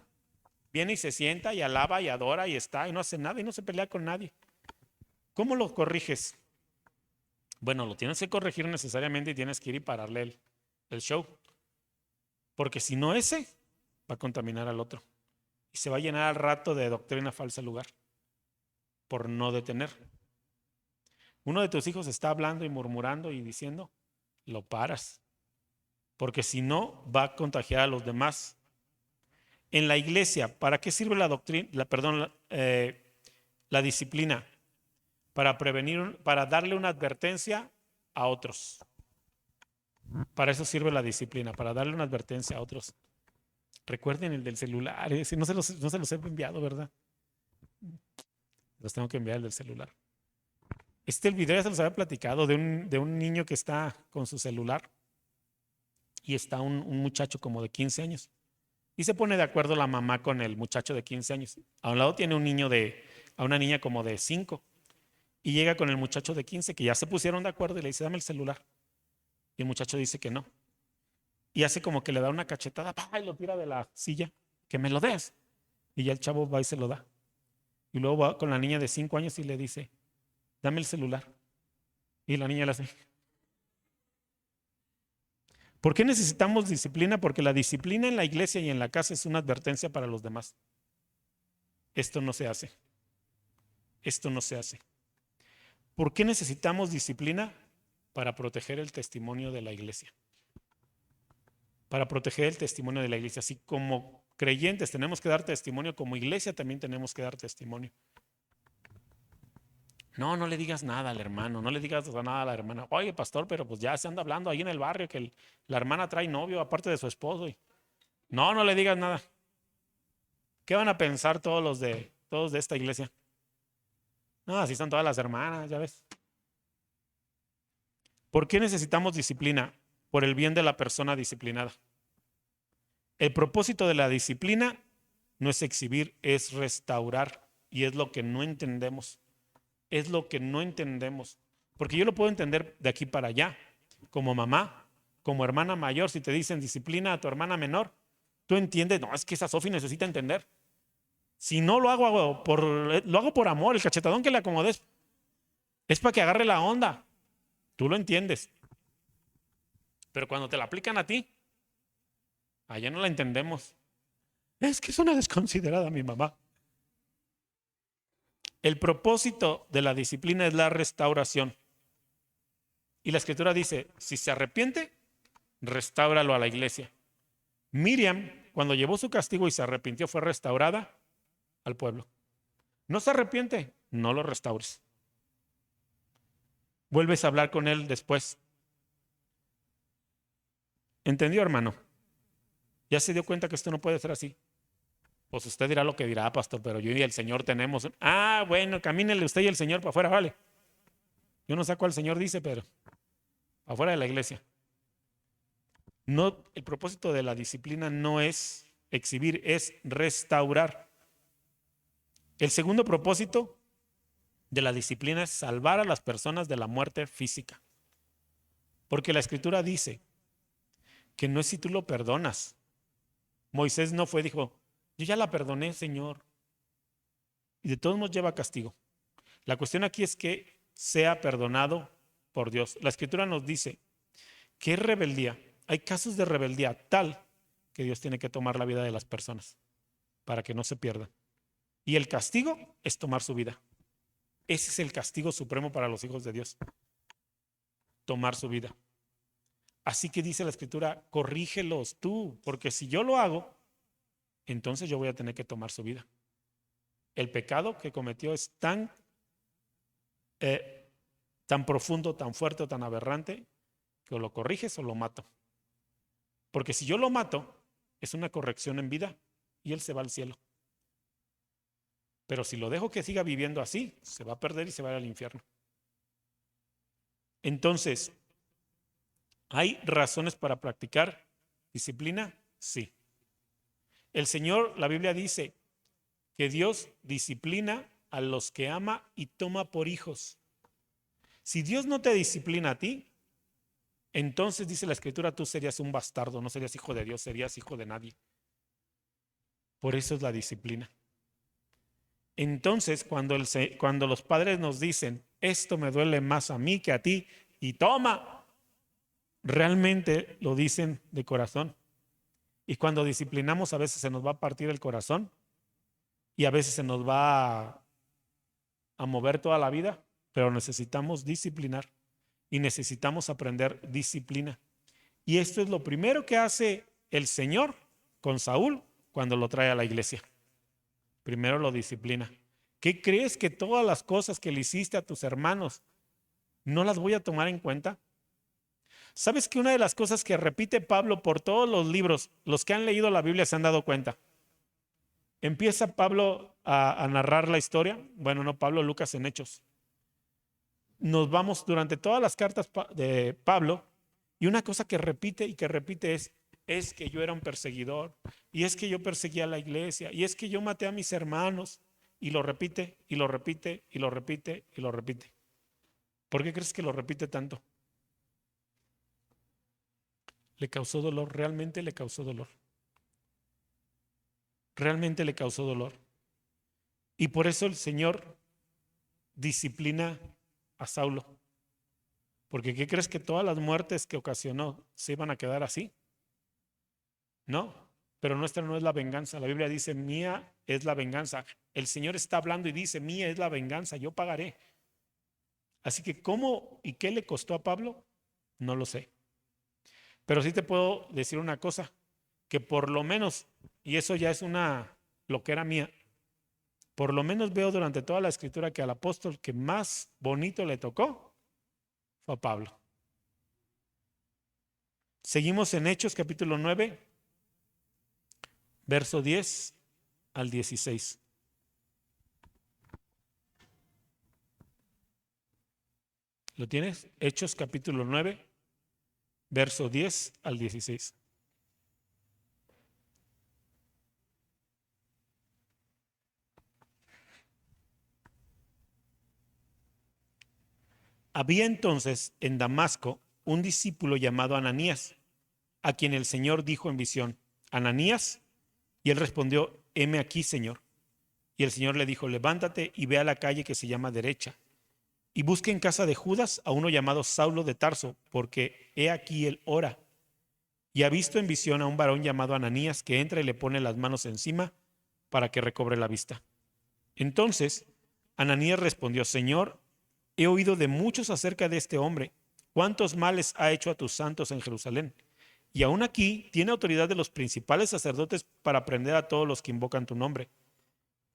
Viene y se sienta y alaba y adora y está y no hace nada y no se pelea con nadie. ¿Cómo lo corriges? Bueno, lo tienes que corregir necesariamente y tienes que ir y pararle el show. Porque si no, ese va a contaminar al otro. Y se va a llenar al rato de doctrina falsa el lugar. Por no detener. Uno de tus hijos está hablando y murmurando y diciendo, lo paras. Porque si no, va a contagiar a los demás. En la iglesia, ¿para qué sirve la doctrina, la disciplina? Para prevenir, para darle una advertencia a otros. Para eso sirve la disciplina, para darle una advertencia a otros. Recuerden el del celular, no se los he enviado, ¿verdad? Los tengo que enviar el del celular. El video ya se los había platicado de un niño que está con su celular y está un muchacho como de 15 años. Y se pone de acuerdo la mamá con el muchacho de 15 años. A un lado tiene a una niña como de 5. Y llega con el muchacho de 15 que ya se pusieron de acuerdo y le dice, dame el celular. Y el muchacho dice que no. Y hace como que le da una cachetada, y lo tira de la silla, que me lo des. Y ya el chavo va y se lo da. Y luego va con la niña de 5 años y le dice, dame el celular. Y la niña le hace. ¿Por qué necesitamos disciplina? Porque la disciplina en la iglesia y en la casa es una advertencia para los demás. Esto no se hace. Esto no se hace. ¿Por qué necesitamos disciplina? Para proteger el testimonio de la iglesia. Para proteger el testimonio de la iglesia. Así como creyentes tenemos que dar testimonio, como iglesia también tenemos que dar testimonio. No le digas nada al hermano, no le digas nada a la hermana. Oye, pastor, pero pues ya se anda hablando ahí en el barrio que la hermana trae novio aparte de su esposo. No le digas nada. ¿Qué van a pensar todos de esta iglesia? No, así son todas las hermanas, ya ves. ¿Por qué necesitamos disciplina? Por el bien de la persona disciplinada. El propósito de la disciplina no es exhibir, es restaurar. Y es lo que no entendemos. Es lo que no entendemos. Porque yo lo puedo entender de aquí para allá. Como mamá, como hermana mayor, si te dicen disciplina a tu hermana menor, tú entiendes, no, es que esa Sofi necesita entender. Si no lo hago por amor, el cachetadón que le acomodes es para que agarre la onda. Tú lo entiendes. Pero cuando te la aplican a ti, allá no la entendemos. Es que es una desconsiderada mi mamá. El propósito de la disciplina es la restauración. Y la escritura dice, si se arrepiente, restáuralo a la iglesia. Miriam, cuando llevó su castigo y se arrepintió, fue restaurada al pueblo. No se arrepiente, no lo restaures. Vuelves a hablar con él después. ¿Entendió, hermano? ¿Ya se dio cuenta que esto no puede ser así? Pues usted dirá lo que dirá, pastor, pero yo y el Señor tenemos. Bueno, camínele usted y el Señor para afuera, vale. Yo no sé cuál el Señor dice, pero afuera de la iglesia. No, el propósito de la disciplina no es exhibir, es restaurar. El segundo propósito de la disciplina es salvar a las personas de la muerte física. Porque la escritura dice que no es si tú lo perdonas. Moisés no fue, dijo, yo ya la perdoné, Señor. Y de todos modos lleva castigo. La cuestión aquí es que sea perdonado por Dios. La escritura nos dice que es rebeldía. Hay casos de rebeldía tal que Dios tiene que tomar la vida de las personas para que no se pierdan. Y el castigo es tomar su vida. Ese es el castigo supremo para los hijos de Dios. Tomar su vida. Así que dice la escritura, corrígelos tú, porque si yo lo hago, entonces yo voy a tener que tomar su vida. El pecado que cometió es tan profundo, tan fuerte, tan aberrante, que o lo corriges o lo mato. Porque si yo lo mato, es una corrección en vida y él se va al cielo. Pero si lo dejo que siga viviendo así, se va a perder y se va al infierno. Entonces, ¿hay razones para practicar disciplina? Sí. El Señor, la Biblia dice que Dios disciplina a los que ama y toma por hijos. Si Dios no te disciplina a ti, entonces dice la Escritura, tú serías un bastardo, no serías hijo de Dios, serías hijo de nadie. Por eso es la disciplina. Entonces, cuando los padres nos dicen, esto me duele más a mí que a ti, y toma, realmente lo dicen de corazón. Y cuando disciplinamos, a veces se nos va a partir el corazón y a veces se nos va a mover toda la vida, pero necesitamos disciplinar y necesitamos aprender disciplina. Y esto es lo primero que hace el Señor con Saúl cuando lo trae a la iglesia. Primero lo disciplina. ¿Qué crees que todas las cosas que le hiciste a tus hermanos no las voy a tomar en cuenta? ¿Sabes que una de las cosas que repite Pablo por todos los libros, los que han leído la Biblia se han dado cuenta? Empieza Pablo a narrar la historia. Bueno, no Pablo, Lucas en Hechos. Nos vamos durante todas las cartas de Pablo y una cosa que repite y que repite es que yo era un perseguidor y es que yo perseguía a la iglesia y es que yo maté a mis hermanos, y lo repite y lo repite y lo repite y lo repite. ¿Por qué crees que lo repite tanto? Le causó dolor, realmente le causó dolor. Realmente le causó dolor. Y por eso el Señor disciplina a Saulo. Porque ¿qué crees que todas las muertes que ocasionó se iban a quedar así? No, pero nuestra no es la venganza. La Biblia dice, mía es la venganza. El Señor está hablando y dice, mía es la venganza, yo pagaré. Así que ¿cómo y qué le costó a Pablo? No lo sé. Pero sí te puedo decir una cosa, que por lo menos, y eso ya es una loquera mía, por lo menos veo durante toda la escritura que al apóstol que más bonito le tocó fue a Pablo. Seguimos en Hechos capítulo 9, verso 10 al 16. ¿Lo tienes? Hechos capítulo 9, verso 10 al 16. Había entonces en Damasco un discípulo llamado Ananías, a quien el Señor dijo en visión, Ananías, y él respondió, heme aquí, Señor. Y el Señor le dijo, levántate y ve a la calle que se llama Derecha, y busque en casa de Judas a uno llamado Saulo de Tarso, porque he aquí él ora. Y ha visto en visión a un varón llamado Ananías que entra y le pone las manos encima para que recobre la vista. Entonces Ananías respondió, Señor, he oído de muchos acerca de este hombre, cuántos males ha hecho a tus santos en Jerusalén. Y aún aquí tiene autoridad de los principales sacerdotes para prender a todos los que invocan tu nombre.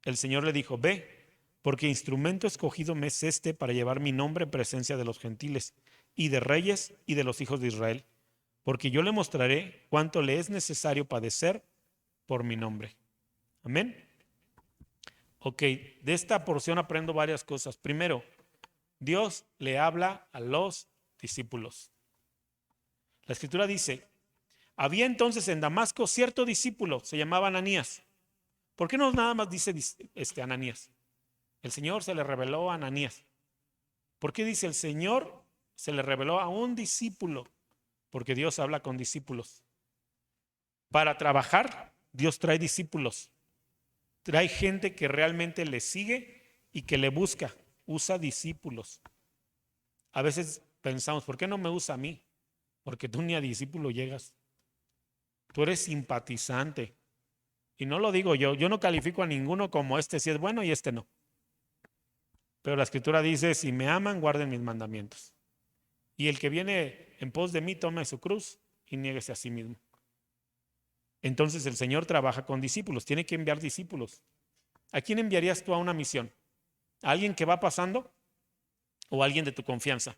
El Señor le dijo, ve, porque instrumento escogido me es este para llevar mi nombre en presencia de los gentiles, y de reyes y de los hijos de Israel, porque yo le mostraré cuánto le es necesario padecer por mi nombre. Amén. Ok, de esta porción aprendo varias cosas. Primero, Dios le habla a los discípulos. La escritura dice, había entonces en Damasco cierto discípulo, se llamaba Ananías. ¿Por qué no nada más dice Ananías? El Señor se le reveló a Ananías. ¿Por qué dice el Señor se le reveló a un discípulo? Porque Dios habla con discípulos. Para trabajar, Dios trae discípulos. Trae gente que realmente le sigue y que le busca. Usa discípulos. A veces pensamos, ¿por qué no me usa a mí? Porque tú ni a discípulo llegas. Tú eres simpatizante. Y no lo digo yo no califico a ninguno como este si es bueno y este no. Pero la escritura dice, si me aman, guarden mis mandamientos. Y el que viene en pos de mí, tome su cruz y niéguese a sí mismo. Entonces el Señor trabaja con discípulos, tiene que enviar discípulos. ¿A quién enviarías tú a una misión? ¿A alguien que va pasando o a alguien de tu confianza?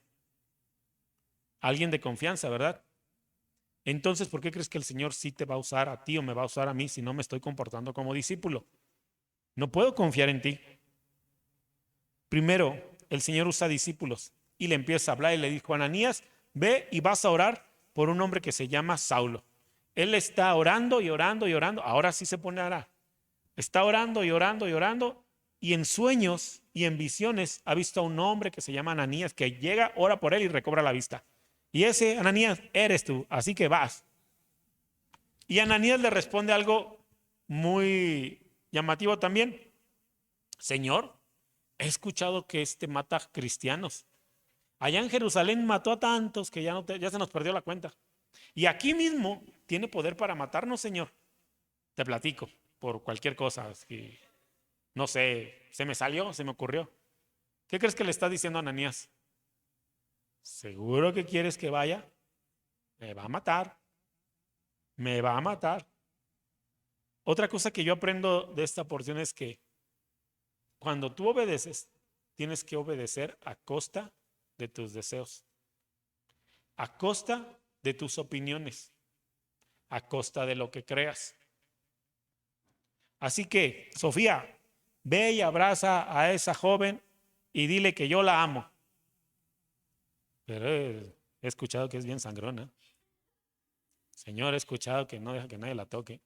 ¿A alguien de confianza, verdad? Entonces, ¿por qué crees que el Señor sí te va a usar a ti o me va a usar a mí si no me estoy comportando como discípulo? No puedo confiar en ti. Primero, el Señor usa discípulos y le empieza a hablar y le dijo, Ananías, ve y vas a orar por un hombre que se llama Saulo. Él está orando y orando y orando. Ahora sí se pone a orar. Está orando y orando y orando. Y en sueños y en visiones ha visto a un hombre que se llama Ananías que llega, ora por él y recobra la vista. Y ese, Ananías, eres tú, así que vas. Y Ananías le responde algo muy llamativo también. Señor, he escuchado que mata cristianos. Allá en Jerusalén mató a tantos que ya se nos perdió la cuenta. Y aquí mismo tiene poder para matarnos, Señor. Te platico por cualquier cosa. No sé, se me salió, se me ocurrió. ¿Qué crees que le está diciendo a Ananías? ¿Seguro que quieres que vaya? Me va a matar. Me va a matar. Otra cosa que yo aprendo de esta porción es que cuando tú obedeces, tienes que obedecer a costa de tus deseos, a costa de tus opiniones, a costa de lo que creas. Así que, Sofía, ve y abraza a esa joven y dile que yo la amo. Pero he escuchado que es bien sangrona. Señor, he escuchado que no deja que nadie la toque.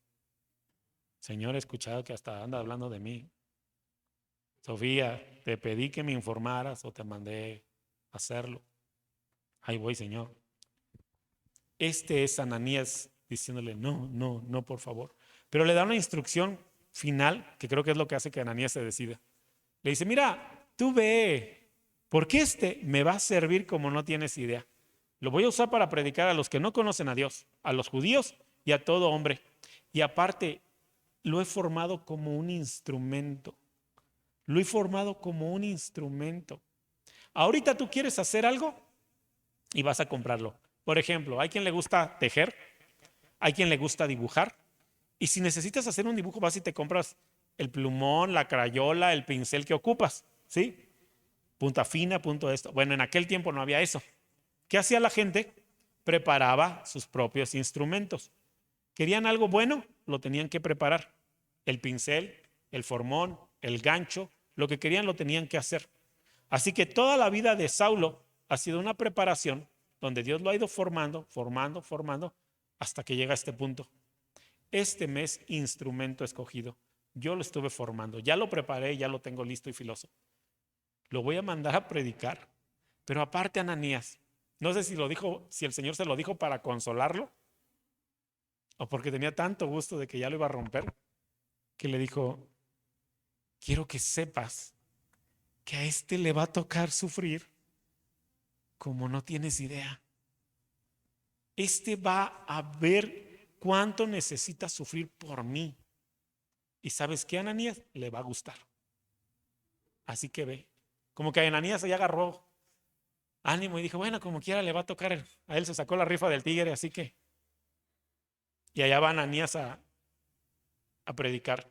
Señor, he escuchado que hasta anda hablando de mí. Sofía, te pedí que me informaras o te mandé a hacerlo. Ahí voy, Señor. Este es Ananías diciéndole, no, por favor. Pero le da una instrucción final, que creo que es lo que hace que Ananías se decida. Le dice, mira, tú ve, porque me va a servir como no tienes idea. Lo voy a usar para predicar a los que no conocen a Dios, a los judíos y a todo hombre. Y aparte, lo he formado como un instrumento. Lo he formado como un instrumento. Ahorita tú quieres hacer algo y vas a comprarlo. Por ejemplo, hay quien le gusta tejer, hay quien le gusta dibujar. Y si necesitas hacer un dibujo, vas y te compras el plumón, la crayola, el pincel que ocupas, ¿sí? Punta fina, punto esto. Bueno, en aquel tiempo no había eso. ¿Qué hacía la gente? Preparaba sus propios instrumentos. ¿Querían algo bueno? Lo tenían que preparar. El pincel, el formón, el gancho, lo que querían lo tenían que hacer. Así que toda la vida de Saulo ha sido una preparación donde Dios lo ha ido formando, hasta que llega a este punto. Este mes, instrumento escogido. Yo lo estuve formando, ya lo preparé, ya lo tengo listo y filoso. Lo voy a mandar a predicar. Pero aparte, Ananías, no sé si el Señor se lo dijo para consolarlo o porque tenía tanto gusto de que ya lo iba a romper, que le dijo, quiero que sepas que a le va a tocar sufrir como no tienes idea. Va a ver cuánto necesita sufrir por mí. ¿Y sabes qué, Ananías? Le va a gustar. Así que ve. Como que Ananías ya agarró ánimo y dijo, bueno, como quiera le va a tocar. A él se sacó la rifa del tigre, así que. Y allá va Ananías a predicar.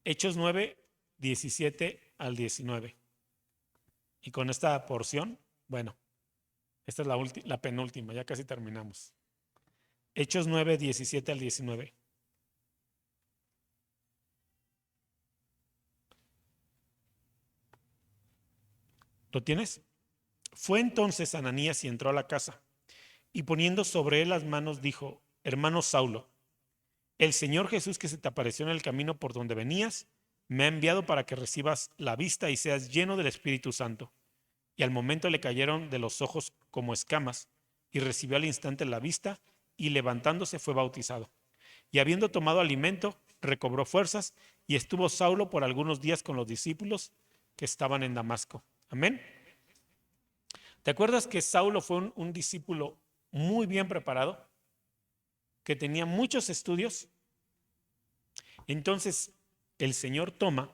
Hechos 9, 17 al 19. Y con esta porción, bueno, esta es la penúltima, ya casi terminamos. Hechos 9, 17 al 19. ¿Lo tienes? Fue entonces Ananías y entró a la casa, y poniendo sobre él las manos dijo, hermano Saulo, el Señor Jesús que se te apareció en el camino por donde venías, me ha enviado para que recibas la vista y seas lleno del Espíritu Santo. Y al momento le cayeron de los ojos como escamas, y recibió al instante la vista, y levantándose fue bautizado. Y habiendo tomado alimento, recobró fuerzas, y estuvo Saulo por algunos días con los discípulos que estaban en Damasco. Amén. ¿Te acuerdas que Saulo fue un discípulo muy bien preparado? Que tenía muchos estudios. Entonces, el Señor toma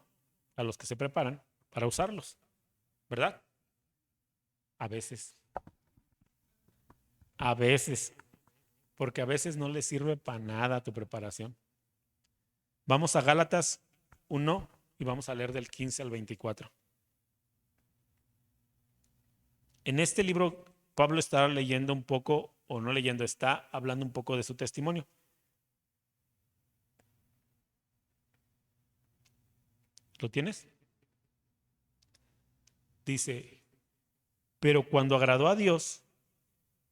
a los que se preparan para usarlos, ¿verdad? A veces, porque a veces no le sirve para nada tu preparación. Vamos a Gálatas 1 y vamos a leer del 15 al 24. En este libro, Pablo está leyendo un poco, o no leyendo, está hablando un poco de su testimonio. ¿Lo tienes? Dice, pero cuando agradó a Dios,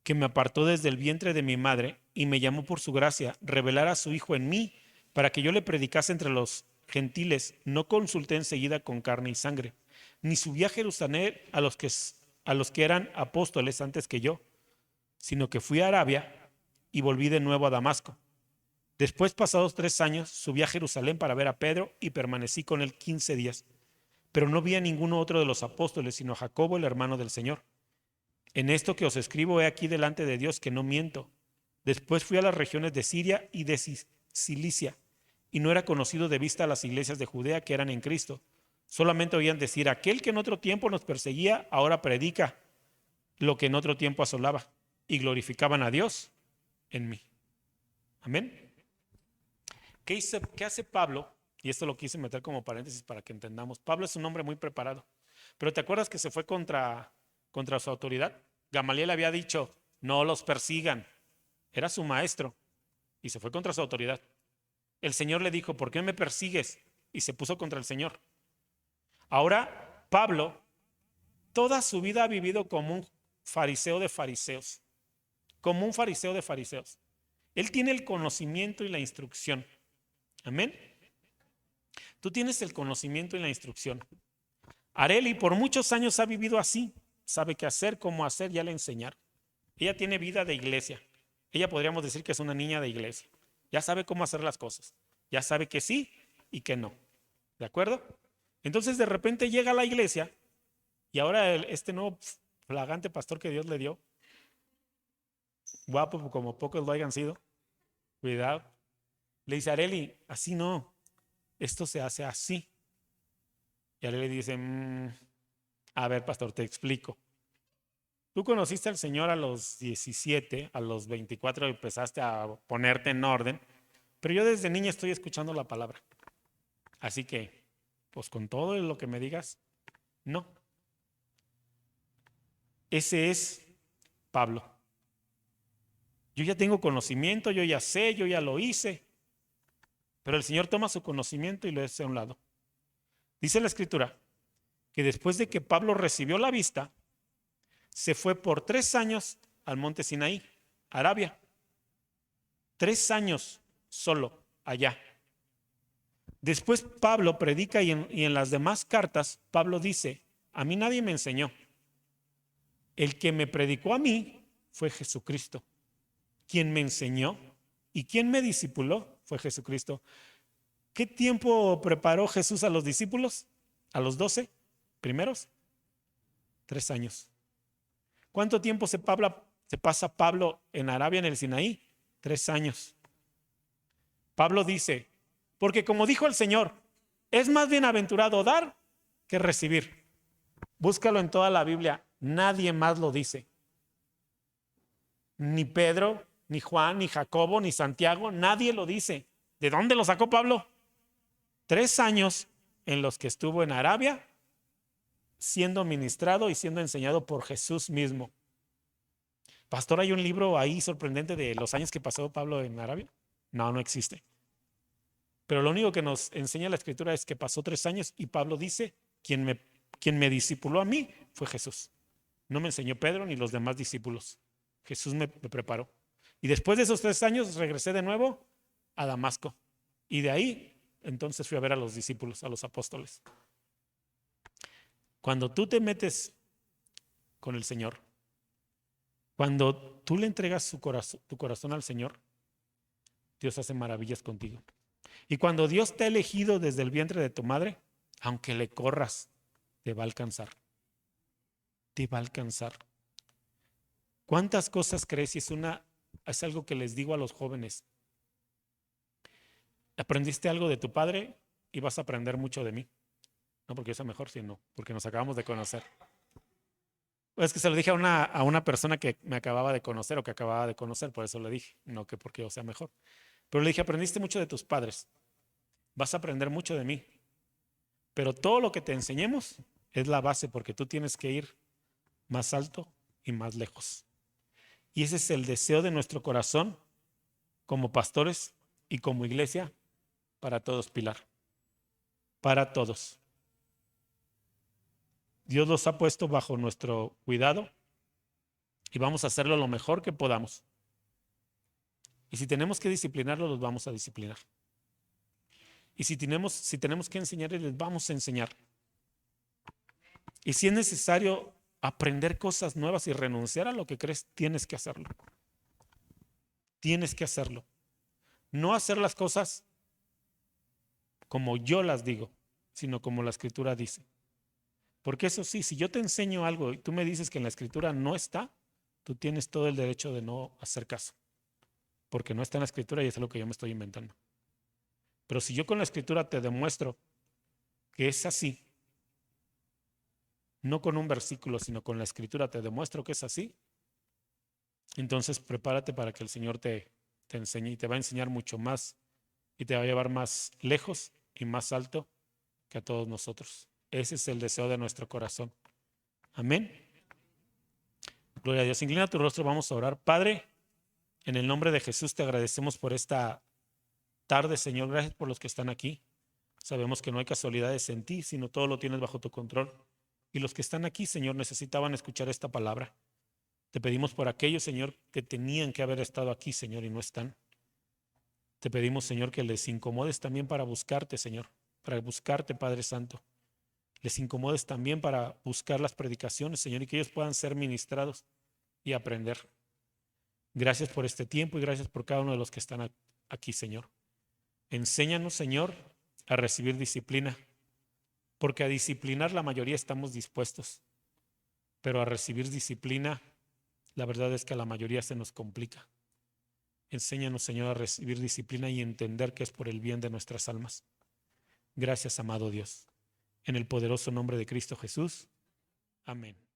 que me apartó desde el vientre de mi madre y me llamó por su gracia, revelar a su Hijo en mí, para que yo le predicase entre los gentiles, no consulté enseguida con carne y sangre, ni subí a Jerusalén a los que a los que eran apóstoles antes que yo, sino que fui a Arabia y volví de nuevo a Damasco. Después, pasados 3 años, subí a Jerusalén para ver a Pedro y permanecí con él 15 días. Pero no vi a ninguno otro de los apóstoles, sino a Jacobo, el hermano del Señor. En esto que os escribo he aquí delante de Dios que no miento. Después fui a las regiones de Siria y de Cilicia, y no era conocido de vista a las iglesias de Judea que eran en Cristo. Solamente oían decir, aquel que en otro tiempo nos perseguía, ahora predica lo que en otro tiempo asolaba, y glorificaban a Dios en mí. Amén. ¿Qué hace Pablo? Y esto lo quise meter como paréntesis para que entendamos. Pablo es un hombre muy preparado. Pero ¿te acuerdas que se fue contra su autoridad? Gamaliel había dicho, no los persigan. Era su maestro y se fue contra su autoridad. El Señor le dijo, ¿por qué me persigues? Y se puso contra el Señor. Ahora, Pablo, toda su vida ha vivido como un fariseo de fariseos. Como un fariseo de fariseos. Él tiene el conocimiento y la instrucción. Amén. Tú tienes el conocimiento y la instrucción. Areli por muchos años ha vivido así. Sabe qué hacer, cómo hacer, ya le enseñaron. Ella tiene vida de iglesia. Ella podríamos decir que es una niña de iglesia. Ya sabe cómo hacer las cosas. Ya sabe que sí y que no. ¿De acuerdo? Entonces de repente llega a la iglesia y ahora este nuevo flagante pastor que Dios le dio, guapo como pocos lo hayan sido, cuidado, le dice a Areli, así no, esto se hace así. Y Areli dice, a ver pastor, te explico. Tú conociste al Señor a los 17, a los 24 empezaste a ponerte en orden, pero yo desde niña estoy escuchando la palabra. Así que, pues con todo lo que me digas, no. Ese es Pablo. Yo ya tengo conocimiento, yo ya sé, yo ya lo hice, pero el Señor toma su conocimiento y lo hace a un lado. Dice la Escritura que después de que Pablo recibió la vista, se fue por 3 años al monte Sinaí, Arabia. 3 años solo allá. Después Pablo predica y en las demás cartas Pablo dice, a mí nadie me enseñó. El que me predicó a mí fue Jesucristo. Quien me enseñó y quien me discipuló fue Jesucristo. ¿Qué tiempo preparó Jesús a los discípulos? ¿A los 12 primeros? 3 años. ¿Cuánto tiempo se pasa Pablo en Arabia, en el Sinaí? 3 años. Pablo dice, porque como dijo el Señor, es más bienaventurado dar que recibir. Búscalo en toda la Biblia, nadie más lo dice. Ni Pedro, ni Juan, ni Jacobo, ni Santiago, nadie lo dice. ¿De dónde lo sacó Pablo? 3 años en los que estuvo en Arabia, siendo ministrado y siendo enseñado por Jesús mismo. Pastor, ¿hay un libro ahí sorprendente de los años que pasó Pablo en Arabia? No, no existe. Pero lo único que nos enseña la Escritura es que pasó 3 años y Pablo dice, quien me discipuló a mí fue Jesús. No me enseñó Pedro ni los demás discípulos. Jesús me preparó. Y después de esos 3 años regresé de nuevo a Damasco. Y de ahí entonces fui a ver a los discípulos, a los apóstoles. Cuando tú te metes con el Señor, cuando tú le entregas tu corazón al Señor, Dios hace maravillas contigo. Y cuando Dios te ha elegido desde el vientre de tu madre, aunque le corras, te va a alcanzar. Te va a alcanzar. ¿Cuántas cosas crees? Y es algo que les digo a los jóvenes. ¿Aprendiste algo de tu padre? Y vas a aprender mucho de mí. No porque yo sea mejor, sino porque nos acabamos de conocer. Es que se lo dije a una persona que me acababa de conocer o que acababa de conocer, por eso le dije, no que porque yo sea mejor. Pero le dije, aprendiste mucho de tus padres. Vas a aprender mucho de mí. Pero todo lo que te enseñemos es la base porque tú tienes que ir más alto y más lejos. Y ese es el deseo de nuestro corazón como pastores y como iglesia para todos, Pilar. Para todos. Dios los ha puesto bajo nuestro cuidado y vamos a hacerlo lo mejor que podamos. Y si tenemos que disciplinarlos, los vamos a disciplinar. Y si tenemos que enseñarles, les vamos a enseñar. Y si es necesario aprender cosas nuevas y renunciar a lo que crees, tienes que hacerlo. Tienes que hacerlo. No hacer las cosas como yo las digo, sino como la Escritura dice. Porque eso sí, si yo te enseño algo y tú me dices que en la Escritura no está, tú tienes todo el derecho de no hacer caso. Porque no está en la Escritura y es lo que yo me estoy inventando. Pero si yo con la Escritura te demuestro que es así, no con un versículo, sino con la Escritura te demuestro que es así, entonces prepárate para que el Señor te enseñe y te va a enseñar mucho más y te va a llevar más lejos y más alto que a todos nosotros. Ese es el deseo de nuestro corazón. Amén. Gloria a Dios. Inclina tu rostro, vamos a orar. Padre, en el nombre de Jesús te agradecemos por esta tarde, Señor. Gracias por los que están aquí. Sabemos que no hay casualidades en ti, sino todo lo tienes bajo tu control. Y los que están aquí, Señor, necesitaban escuchar esta palabra. Te pedimos por aquellos, Señor, que tenían que haber estado aquí, Señor, y no están. Te pedimos, Señor, que les incomodes también para buscarte, Señor, para buscarte, Padre Santo. Les incomodes también para buscar las predicaciones, Señor, y que ellos puedan ser ministrados y aprender. Gracias por este tiempo y gracias por cada uno de los que están aquí, Señor. Enséñanos, Señor, a recibir disciplina, porque a disciplinar la mayoría estamos dispuestos, pero a recibir disciplina, la verdad es que a la mayoría se nos complica. Enséñanos, Señor, a recibir disciplina y entender que es por el bien de nuestras almas. Gracias, amado Dios. En el poderoso nombre de Cristo Jesús. Amén.